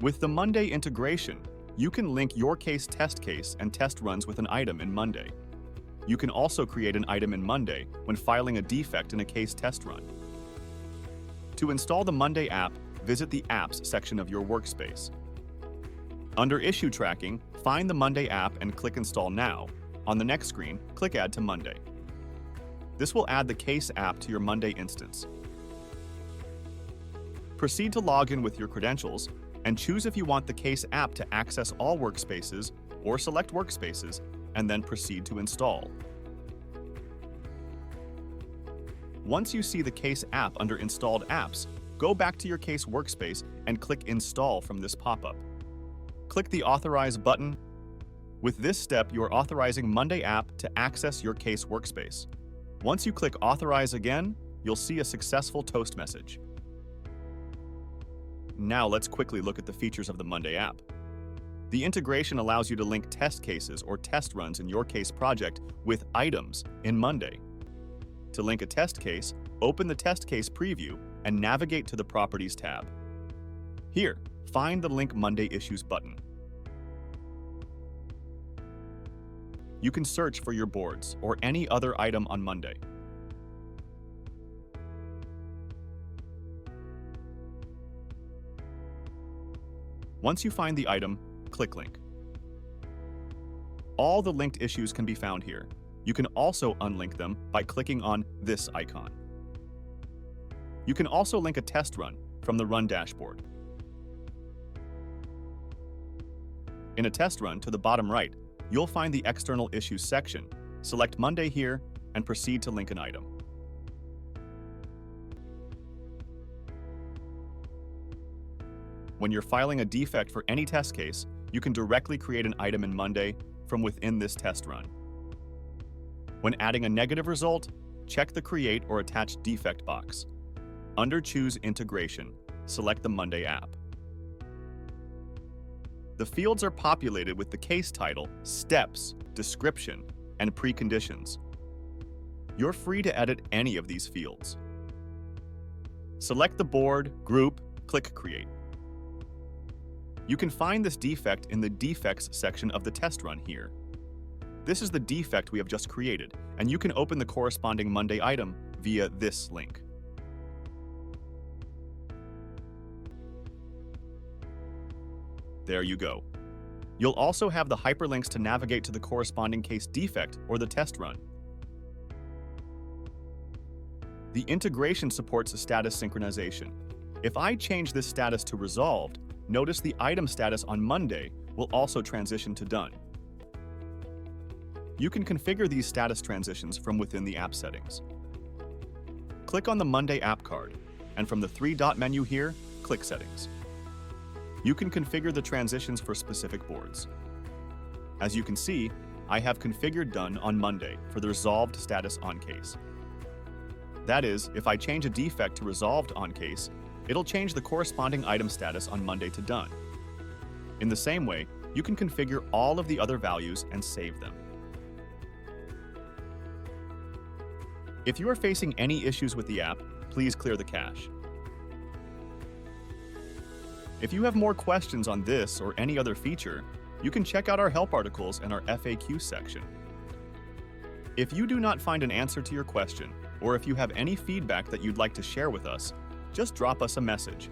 With the Monday integration, you can link your Qase test case and test runs with an item in Monday. You can also create an item in Monday when filing a defect in a Qase test run. To install the Monday app, visit the Apps section of your workspace. Under Issue Tracking, find the Monday app and click Install Now. On the next screen, click Add to Monday. This will add the Qase app to your Monday instance. Proceed to log in with your credentials and choose if you want the Qase app to access all workspaces or select workspaces, and then proceed to install. Once you see the Qase app under Installed Apps, go back to your Qase workspace and click Install from this pop-up. Click the Authorize button. With this step, you are authorizing Monday app to access your Qase workspace. Once you click Authorize again, you'll see a successful toast message. Now let's quickly look at the features of the Monday app. The integration allows you to link test cases or test runs in your Qase project with items in Monday. To link a test case, open the test case preview and navigate to the Properties tab. Here, find the Link Monday Issues button. You can search for your boards or any other item on Monday. Once you find the item, click Link. All the linked issues can be found here. You can also unlink them by clicking on this icon. You can also link a test run from the Run dashboard. In a test run to the bottom right, you'll find the External Issues section. Select Monday here and proceed to link an item. When you're filing a defect for any test case, you can directly create an item in Monday from within this test run. When adding a negative result, check the Create or Attach Defect box. Under Choose Integration, select the Monday app. The fields are populated with the case title, steps, description, and preconditions. You're free to edit any of these fields. Select the board, group, click Create. You can find this defect in the Defects section of the test run here. This is the defect we have just created, and you can open the corresponding Monday item via this link. There you go. You'll also have the hyperlinks to navigate to the corresponding Qase defect or the test run. The integration supports a status synchronization. If I change this status to Resolved, notice the item status on Monday will also transition to Done. You can configure these status transitions from within the app settings. Click on the Monday app card, and from the three-dot menu here, click Settings. You can configure the transitions for specific boards. As you can see, I have configured Done on Monday for the Resolved status on Qase. That is, if I change a defect to Resolved on Qase, it'll change the corresponding item status on Monday to Done. In the same way, you can configure all of the other values and save them. If you are facing any issues with the app, please clear the cache. If you have more questions on this or any other feature, you can check out our help articles in our FAQ section. If you do not find an answer to your question, or if you have any feedback that you'd like to share with us, just drop us a message.